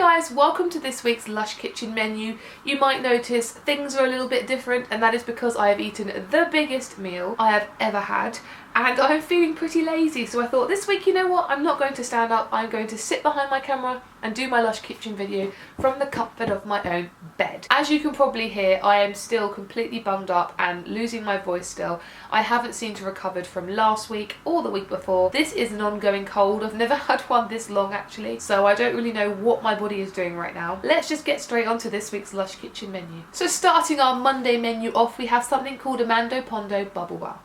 guys, welcome to this week's Lush kitchen menu. You might notice things are a little bit different, and that is because I have eaten the biggest meal I have ever had and I'm feeling pretty lazy, so I thought this week, you know what, I'm not going to stand up, I'm going to sit behind my camera and do my Lush kitchen video from the comfort of my own bed. As you can probably hear, I am still completely bummed up and losing my voice still. I haven't seemed to recover from last week or the week before. This is an ongoing cold. I've never had one this long actually, so I don't really know what my body is doing right now. Let's just get straight on to this week's Lush kitchen menu. So starting our Monday menu off, we have something called Amandopondo Bubble Bar.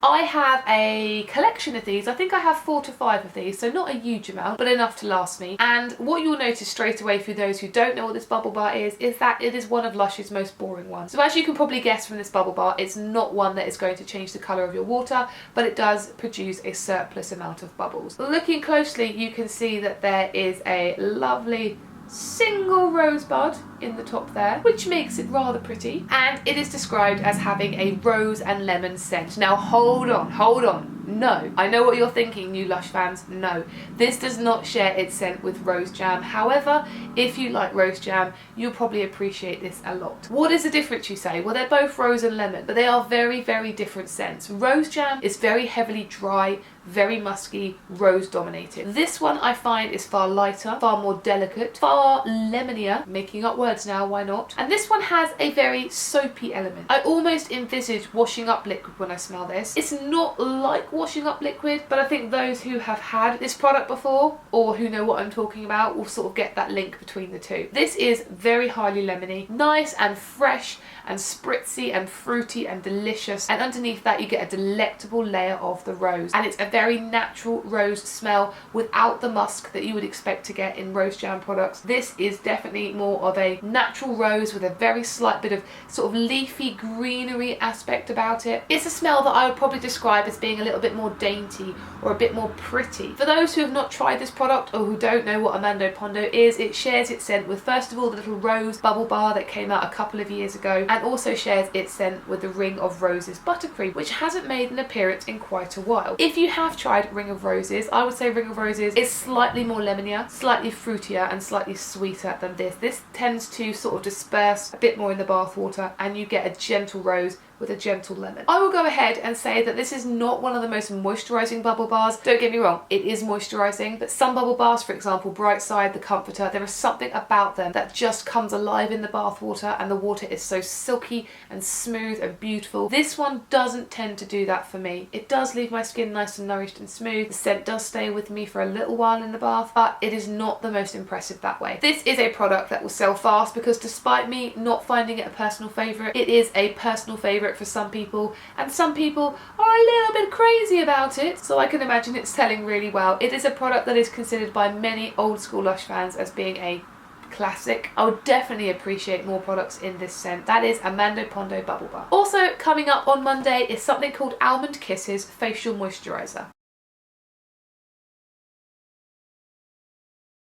I have a collection of these. I think I have 4 to 5 of these, so not a huge amount, but enough to last me. And what you'll notice straight away, for those who don't know what this bubble bar is that it is one of Lush's most boring ones. So as you can probably guess from this bubble bar, it's not one that is going to change the colour of your water, but it does produce a surplus amount of bubbles. Looking closely, you can see that there is a lovely single rosebud in the top there, which makes it rather pretty, and it is described as having a rose and lemon scent. Now hold on, no, I know what you're thinking, you Lush fans. No, this does not share its scent with rose jam. However, if you like rose jam, you'll probably appreciate this a lot. What is the difference, you say? Well, they're both rose and lemon, but they are very, very different scents. Rose jam is very heavily dry, very musky, rose dominated. This one I find is far lighter, far more delicate, far lemonier, making up words now, why not? And this one has a very soapy element. I almost envisage washing up liquid when I smell this. It's not like washing up liquid, but I think those who have had this product before or who know what I'm talking about will sort of get that link between the two. This is very highly lemony, nice and fresh and spritzy and fruity and delicious, and underneath that you get a delectable layer of the rose, and it's a very natural rose smell without the musk that you would expect to get in rose jam products. This is definitely more of a natural rose with a very slight bit of sort of leafy greenery aspect about it. It's a smell that I would probably describe as being a little bit more dainty or a bit more pretty. For those who have not tried this product or who don't know what Amandopondo is, it shares its scent with, first of all, the little rose bubble bar that came out a couple of years ago, and also shares its scent with the Ring of Roses buttercream, which hasn't made an appearance in quite a while. If you have tried Ring of Roses, I would say Ring of Roses is slightly more lemonier, slightly fruitier and slightly sweeter than this. This tends to sort of disperse a bit more in the bath water, and you get a gentle rose with a gentle lemon. I will go ahead and say that this is not one of the most moisturising bubble bars. Don't get me wrong, it is moisturising, but some bubble bars, for example Brightside, the Comforter, there is something about them that just comes alive in the bath water, and the water is so silky and smooth and beautiful. This one doesn't tend to do that for me. It does leave my skin nice and nourished and smooth. The scent does stay with me for a little while in the bath, but it is not the most impressive that way. This is a product that will sell fast because, despite me not finding it a personal favourite, it is a personal favourite for some people, and some people are a little bit crazy about it, so I can imagine it's selling really well. It is a product that is considered by many old school Lush fans as being a classic. I would definitely appreciate more products in this scent. That is Amandopondo Bubble Bar. Also coming up on Monday is something called Almond Kisses Facial Moisturiser.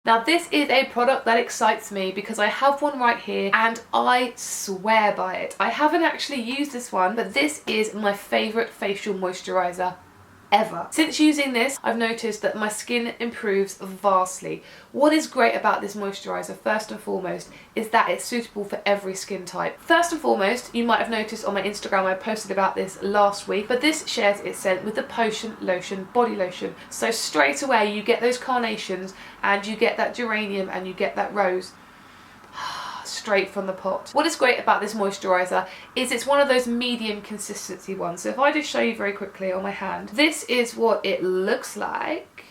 Now this is a product that excites me because I have one right here and I swear by it. I haven't actually used this one, but this is my favourite facial moisturiser ever. Since using this, I've noticed that my skin improves vastly. What is great about this moisturiser, first and foremost, is that it's suitable for every skin type. First and foremost, you might have noticed on my Instagram I posted about this last week, but this shares its scent with the Potion Lotion body lotion. So straight away you get those carnations and you get that geranium and you get that rose straight from the pot. What is great about this moisturiser is it's one of those medium consistency ones. So if I just show you very quickly on my hand, this is what it looks like.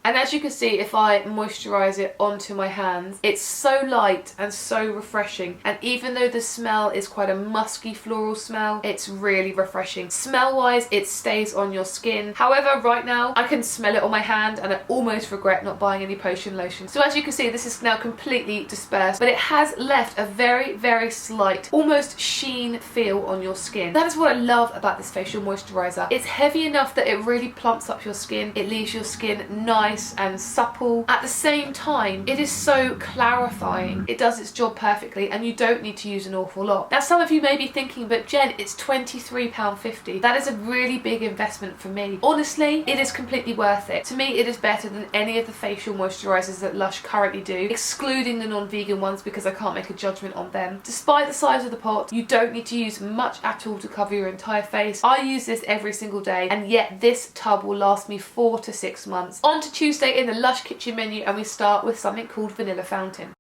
And as you can see, if I moisturise it onto my hands, it's so light and so refreshing. And even though the smell is quite a musky floral smell, it's really refreshing. Smell-wise, it stays on your skin. However, right now, I can smell it on my hand and I almost regret not buying any Potion Lotion. So as you can see, this is now completely dispersed, but it has left a very, very slight, almost sheen feel on your skin. That is what I love about this facial moisturiser. It's heavy enough that it really plumps up your skin. It leaves your skin nice nice and supple. At the same time, it is so clarifying. It does its job perfectly and you don't need to use an awful lot. Now some of you may be thinking, but Jen, it's £23.50. That is a really big investment for me. Honestly, it is completely worth it. To me, it is better than any of the facial moisturisers that Lush currently do, excluding the non-vegan ones because I can't make a judgment on them. Despite the size of the pot, you don't need to use much at all to cover your entire face. I use this every single day, and yet this tub will last me 4 to 6 months. On to Tuesday in the Lush kitchen menu, and we start with something called Vanilla Fountain.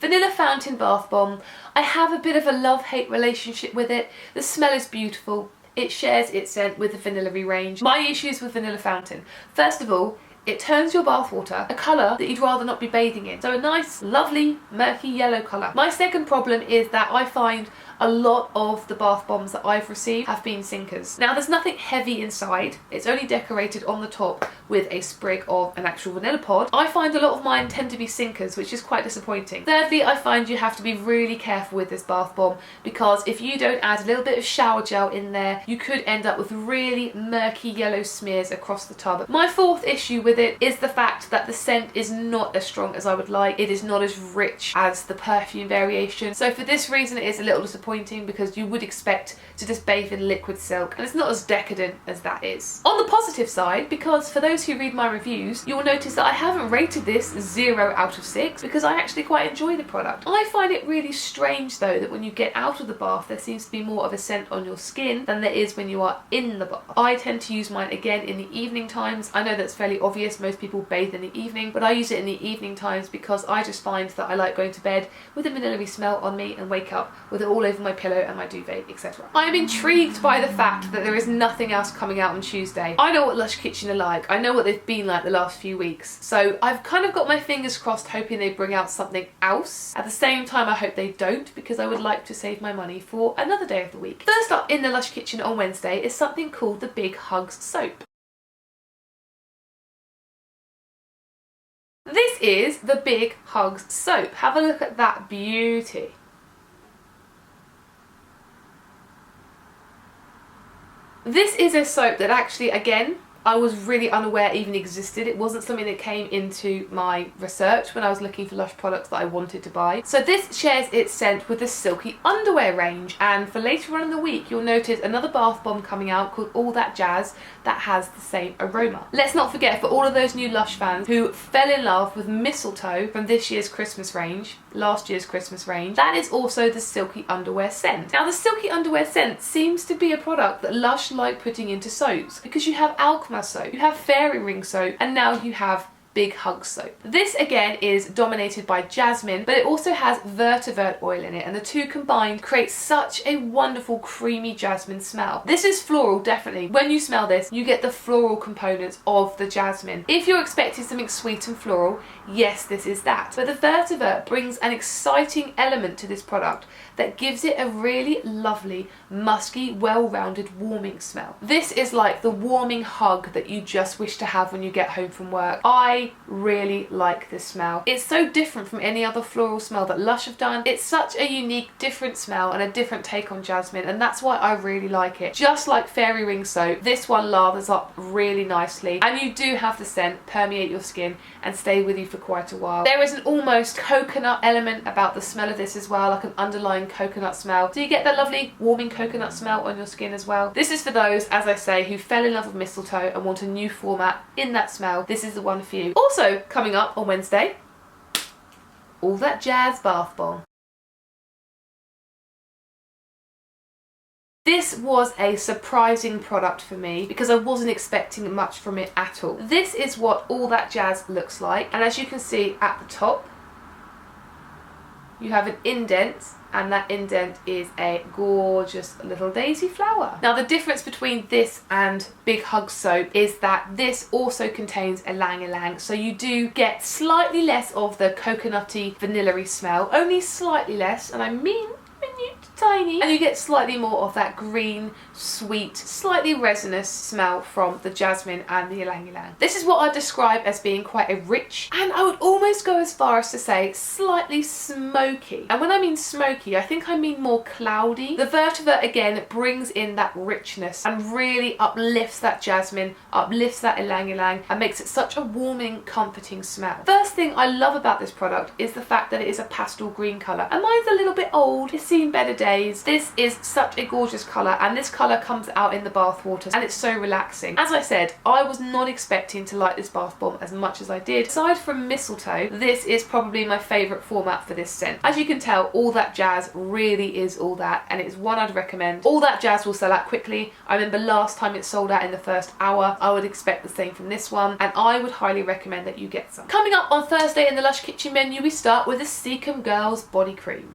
Vanilla Fountain Bath Bomb. I have a bit of a love-hate relationship with it. The smell is beautiful. It shares its scent with the vanilla-y range. My issues with Vanilla Fountain. First of all, it turns your bathwater a colour that you'd rather not be bathing in. So a nice, lovely, murky yellow colour. My second problem is that I find a lot of the bath bombs that I've received have been sinkers. Now there's nothing heavy inside, it's only decorated on the top with a sprig of an actual vanilla pod. I find a lot of mine tend to be sinkers, which is quite disappointing. Thirdly, I find you have to be really careful with this bath bomb because if you don't add a little bit of shower gel in there, you could end up with really murky yellow smears across the tub. My fourth issue with it is the fact that the scent is not as strong as I would like. It is not as rich as the perfume variation. So for this reason, it is a little disappointing because you would expect to just bathe in liquid silk, and it's not as decadent as that is. On the positive side, because for those who read my reviews, you will notice that I haven't rated this 0 out of 6 because I actually quite enjoy the product. I find it really strange though that when you get out of the bath there seems to be more of a scent on your skin than there is when you are in the bath. I tend to use mine again in the evening times. I know that's fairly obvious, most people bathe in the evening, but I use it in the evening times because I just find that I like going to bed with a vanilla-y smell on me and wake up with it all over my pillow and my duvet, etc. I am intrigued by the fact that there is nothing else coming out on Tuesday. I know what Lush Kitchen are like. I know what they've been like the last few weeks. So I've kind of got my fingers crossed hoping they bring out something else. At the same time, I hope they don't because I would like to save my money for another day of the week. First up in the Lush Kitchen on Wednesday is something called the Big Hugs Soap. This is the Big Hugs Soap. Have a look at that beauty. This is a soap that actually, again, I was really unaware even existed. It wasn't something that came into my research when I was looking for Lush products that I wanted to buy. So this shares its scent with the Silky Underwear range, and for later on in the week you'll notice another bath bomb coming out called All That Jazz that has the same aroma. Let's not forget, for all of those new Lush fans who fell in love with mistletoe from this year's Christmas range, last year's Christmas range, that is also the Silky Underwear scent. Now the Silky Underwear scent seems to be a product that Lush like putting into soaps because you have alchemy soap, you have fairy ring soap, and now you have Big Hug soap. This again is dominated by jasmine, but it also has vetiver oil in it, and the two combined create such a wonderful creamy jasmine smell. This is floral, definitely. When you smell this, you get the floral components of the jasmine. If you're expecting something sweet and floral, yes, this is that. But the vetiver brings an exciting element to this product that gives it a really lovely, musky, well-rounded, warming smell. This is like the warming hug that you just wish to have when you get home from work. I really like this smell. It's so different from any other floral smell that Lush have done. It's such a unique, different smell and a different take on jasmine, and that's why I really like it. Just like fairy ring soap, this one lathers up really nicely, and you do have the scent permeate your skin and stay with you for quite a while. There is an almost coconut element about the smell of this as well, like an underlying coconut smell. So you get that lovely warming coconut smell on your skin as well. This is for those, as I say, who fell in love with mistletoe and want a new format in that smell. This is the one for you. Also coming up on Wednesday, All That Jas Bath Bomb. This was a surprising product for me because I wasn't expecting much from it at all. This is what All That Jazz looks like, and as you can see at the top you have an indent, and that indent is a gorgeous little daisy flower. Now the difference between this and Big Hug soap is that this also contains ylang ylang, so you do get slightly less of the coconutty vanilla-y smell, only slightly less, and I mean minute. tiny, and you get slightly more of that green, sweet, slightly resinous smell from the jasmine and the ylang ylang. This is what I describe as being quite a rich, and I would almost go as far as to say slightly smoky. And when I mean smoky, I think I mean more cloudy. The vetiver again brings in that richness and really uplifts that jasmine, uplifts that ylang ylang, and makes it such a warming, comforting smell. First thing I love about this product is the fact that it is a pastel green colour, and mine's a little bit old, it's seen better days. This is such a gorgeous colour, and this colour comes out in the bath water, and it's so relaxing. As I said, I was not expecting to like this bath bomb as much as I did. Aside from mistletoe, this is probably my favourite format for this scent. As you can tell, All That Jas really is all that, and it's one I'd recommend. All That Jas will sell out quickly. I remember last time it sold out in the first hour. I would expect the same from this one, and I would highly recommend that you get some. Coming up on Thursday in the Lush Kitchen menu, we start with the Sikkim Girls Body Cream.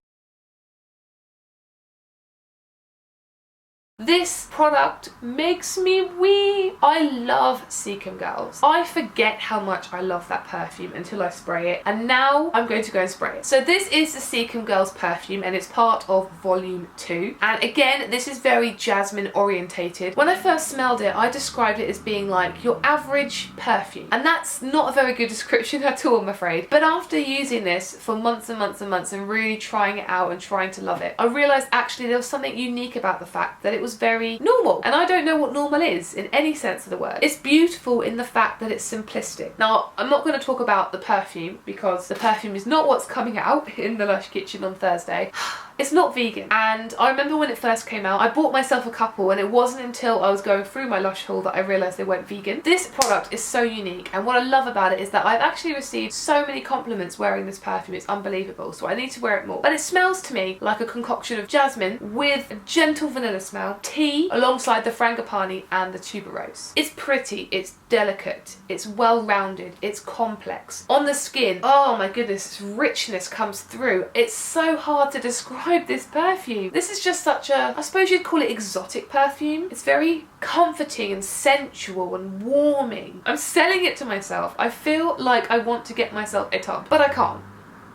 This product makes me wee. I love Sikkim Girls. I forget how much I love that perfume until I spray it, and now I'm going to go and spray it. So this is the Sikkim Girls perfume, and it's part of volume 2. And again, this is very jasmine orientated. When I first smelled it, I described it as being like your average perfume, and that's not a very good description at all, I'm afraid. But after using this for months and months and months and really trying it out and trying to love it, I realised actually there was something unique about the fact that it was very normal, and I don't know what normal is in any sense of the word. It's beautiful in the fact that it's simplistic. Now, I'm not going to talk about the perfume because the perfume is not what's coming out in the Lush Kitchen on Thursday. It's not vegan, and I remember when it first came out, I bought myself a couple, and it wasn't until I was going through my Lush haul that I realised they weren't vegan. This product is so unique, and what I love about it is that I've actually received so many compliments wearing this perfume. It's unbelievable, so I need to wear it more. But it smells to me like a concoction of jasmine with a gentle vanilla smell, tea alongside the frangipani and the tuberose. It's pretty, it's delicate, it's well-rounded, it's complex. On the skin, oh my goodness, its richness comes through. It's so hard to describe this perfume. This is just such a, I suppose you'd call it exotic perfume. It's very comforting and sensual and warming. I'm selling it to myself. I feel like I want to get myself a tub, but I can't.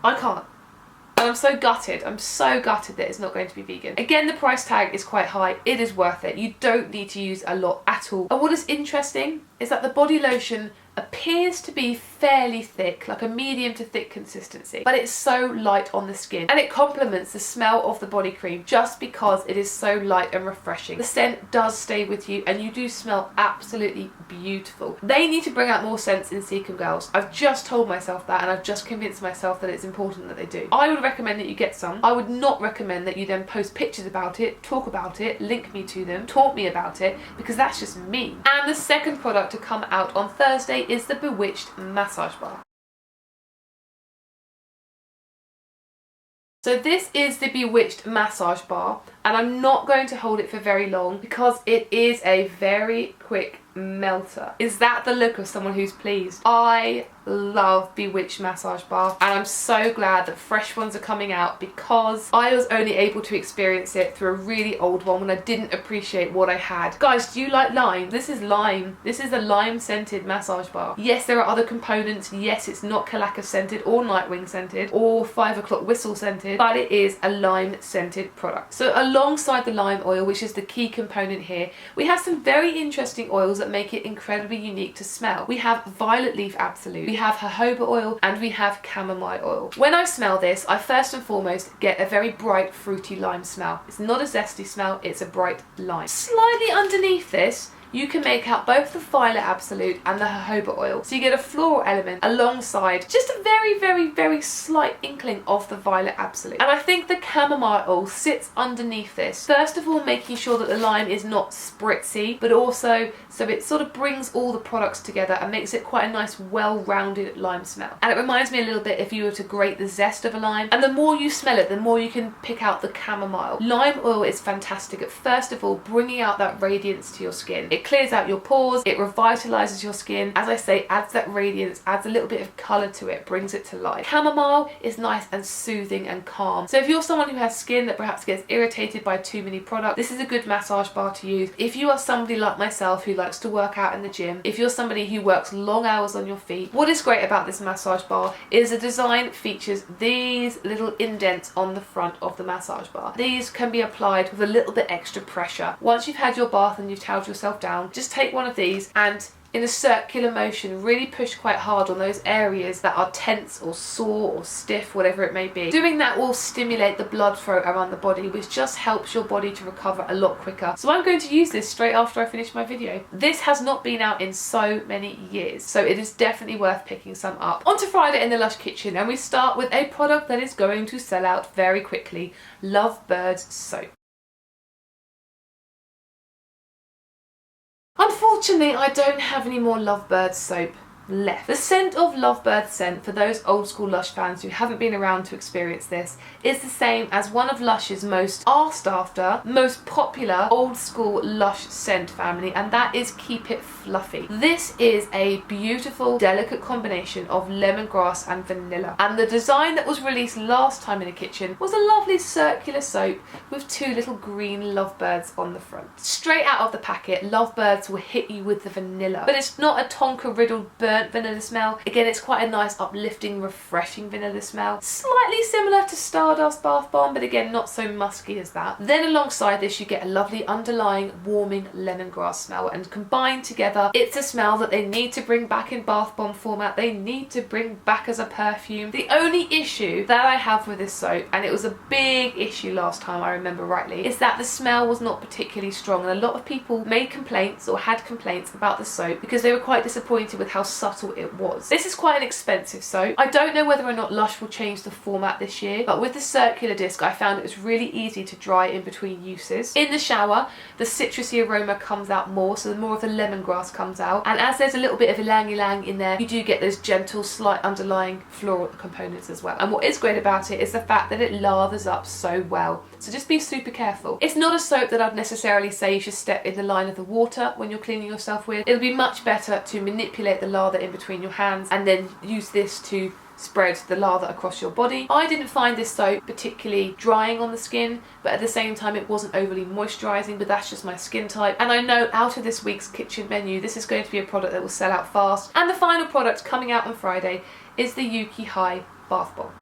I can't. And I'm so gutted. I'm so gutted that it's not going to be vegan. Again, the price tag is quite high. It is worth it. You don't need to use a lot at all. And what is interesting is that the body lotion appears to be fairly thick, like a medium to thick consistency, but it's so light on the skin, and it complements the smell of the body cream just because it is so light and refreshing. The scent does stay with you, and you do smell absolutely beautiful. They need to bring out more scents in Sikkim Girls. I've just told myself that, and I've just convinced myself that it's important that they do. I would recommend that you get some. I would not recommend that you then post pictures about it, talk about it, link me to them, taunt me about it, because that's just mean. And the second product to come out on Thursday is the Bewitched Massage Bar. So this is the Bewitched Massage Bar, and I'm not going to hold it for very long because it is a very quick melter. Is that the look of someone who's pleased? I love Bewitched Massage Bar, and I'm so glad that fresh ones are coming out because I was only able to experience it through a really old one when I didn't appreciate what I had. Guys, do you like lime? This is lime. This is a lime scented massage bar. Yes, there are other components. Yes, it's not Kalaka scented or Nightwing scented or 5 o'clock whistle scented, but it is a lime scented product. So alongside the lime oil, which is the key component here, we have some very interesting oils that make it incredibly unique to smell. We have violet leaf absolute, we have jojoba oil, and we have chamomile oil. When I smell this, I first and foremost get a very bright fruity lime smell. It's not a zesty smell, it's a bright lime. Slightly underneath this, you can make out both the violet absolute and the jojoba oil. So you get a floral element alongside just a very, very, very slight inkling of the violet absolute. And I think the chamomile oil sits underneath this. First of all, making sure that the lime is not spritzy, but also so it sort of brings all the products together and makes it quite a nice, well-rounded lime smell. And it reminds me a little bit if you were to grate the zest of a lime. And the more you smell it, the more you can pick out the chamomile. Lime oil is fantastic at first of all bringing out that radiance to your skin. It clears out your pores, it revitalizes your skin. As I say, adds that radiance, adds a little bit of color to it, brings it to life. Chamomile is nice and soothing and calm. So if you're someone who has skin that perhaps gets irritated by too many products, this is a good massage bar to use. If you are somebody like myself who likes to work out in the gym, if you're somebody who works long hours on your feet, what is great about this massage bar is the design features these little indents on the front of the massage bar. These can be applied with a little bit extra pressure. Once you've had your bath and you've toweled yourself down, just take one of these and in a circular motion really push quite hard on those areas that are tense or sore or stiff, whatever it may be. Doing that will stimulate the blood flow around the body, which just helps your body to recover a lot quicker. So I'm going to use this straight after I finish my video. This has not been out in so many years, so it is definitely worth picking some up. On to Friday in the Lush kitchen, and we start with a product that is going to sell out very quickly, Lovebirds soap. Unfortunately, I don't have any more Lovebirds soap left. The scent of Lovebird scent, for those old school Lush fans who haven't been around to experience this, is the same as one of Lush's most asked after, most popular old school Lush scent family, and that is Keep It Fluffy. This is a beautiful, delicate combination of lemongrass and vanilla, and the design that was released last time in the kitchen was a lovely circular soap with two little green lovebirds on the front. Straight out of the packet, Lovebirds will hit you with the vanilla, but it's not a tonka riddled burnt vanilla smell. Again, it's quite a nice uplifting, refreshing vanilla smell. Slightly similar to Stardust Bath Bomb, but again not so musky as that. Then alongside this you get a lovely underlying warming lemongrass smell, and combined together it's a smell that they need to bring back in bath bomb format. They need to bring back as a perfume. The only issue that I have with this soap, and it was a big issue last time I remember rightly, is that the smell was not particularly strong, and a lot of people made complaints or had complaints about the soap because they were quite disappointed with how subtle it was. This is quite an expensive soap. I don't know whether or not Lush will change the format this year, but with the circular disc I found it was really easy to dry in between uses. In the shower the citrusy aroma comes out more, so more of the lemongrass comes out, and as there's a little bit of ylang ylang in there, you do get those gentle slight underlying floral components as well. And what is great about it is the fact that it lathers up so well, so just be super careful. It's not a soap that I'd necessarily say you should step in the line of the water when you're cleaning yourself with. It'll be much better to manipulate the lather in between your hands and then use this to spread the lather across your body. I didn't find this soap particularly drying on the skin, but at the same time it wasn't overly moisturising, but that's just my skin type. And I know out of this week's kitchen menu this is going to be a product that will sell out fast. And the final product coming out on Friday is the Yuki High Bath Bomb.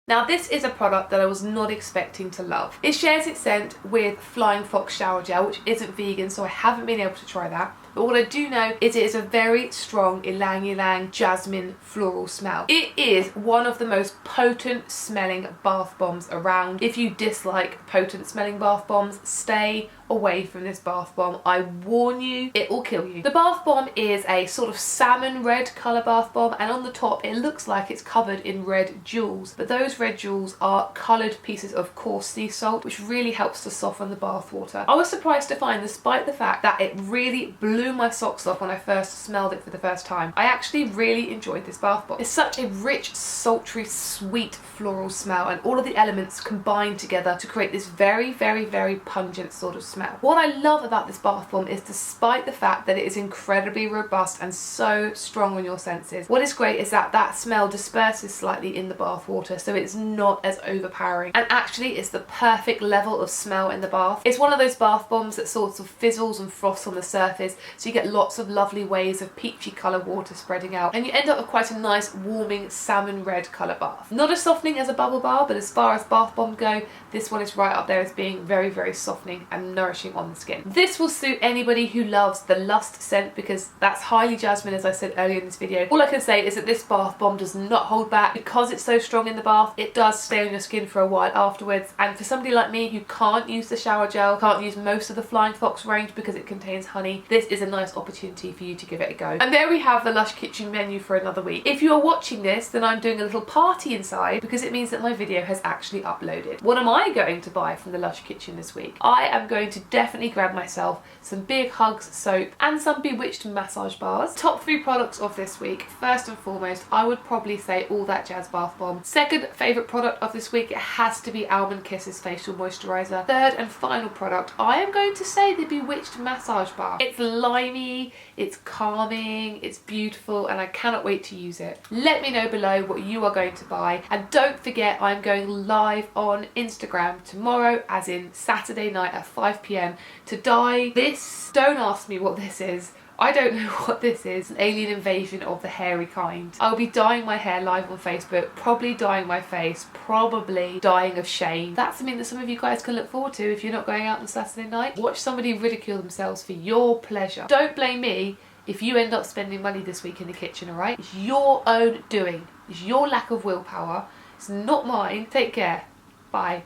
Now this is a product that I was not expecting to love. It shares its scent with Flying Fox shower gel, which isn't vegan, so I haven't been able to try that. But what I do know is it is a very strong ylang ylang jasmine floral smell. It is one of the most potent smelling bath bombs around. If you dislike potent smelling bath bombs, stay away from this bath bomb. I warn you, it will kill you. The bath bomb is a sort of salmon red colour bath bomb, and on the top it looks like it's covered in red jewels, but those red jewels are coloured pieces of coarse sea salt, which really helps to soften the bath water. I was surprised to find, despite the fact that it really blew my socks off when I first smelled it for the first time, I actually really enjoyed this bath bomb. It's such a rich, sultry, sweet floral smell, and all of the elements combine together to create this very, very, very pungent sort of smell. What I love about this bath bomb is, despite the fact that it is incredibly robust and so strong on your senses, what is great is that that smell disperses slightly in the bath water, so it's not as overpowering, and actually it's the perfect level of smell in the bath. It's one of those bath bombs that sort of fizzles and froths on the surface, so you get lots of lovely waves of peachy colour water spreading out, and you end up with quite a nice warming salmon red colour bath. Not as softening as a bubble bar, but as far as bath bombs go, this one is right up there as being very, very softening and nourishing on the skin. This will suit anybody who loves the Lust scent, because that's highly jasmine, as I said earlier in this video. All I can say is that this bath bomb does not hold back. Because it's so strong in the bath, it does stay on your skin for a while afterwards, and for somebody like me who can't use the shower gel, can't use most of the Flying Fox range because it contains honey, this is a nice opportunity for you to give it a go. And there we have the Lush kitchen menu for another week. If you are watching this, then I'm doing a little party inside, because it means that my video has actually uploaded. What am I going to buy from the Lush kitchen this week? I am going to definitely grab myself some Big Hugs soap and some Bewitched massage bars. Top 3 products of this week. First and foremost, I would probably say all That Jas Bath Bomb. Second favourite product of this week, it has to be Almond Kisses Facial Moisturiser. Third and final product, I am going to say the Bewitched Massage Bar. It's limey, it's calming, it's beautiful, and I cannot wait to use it. Let me know below what you are going to buy, and don't forget I'm going live on Instagram tomorrow, as in Saturday night at 5 p.m, to dye this. Don't ask me what this is. I don't know what this is. An alien invasion of the hairy kind. I'll be dyeing my hair live on Facebook, probably dyeing my face, probably dying of shame. That's something that some of you guys can look forward to if you're not going out on Saturday night. Watch somebody ridicule themselves for your pleasure. Don't blame me if you end up spending money this week in the kitchen, alright? It's your own doing. It's your lack of willpower. It's not mine. Take care. Bye.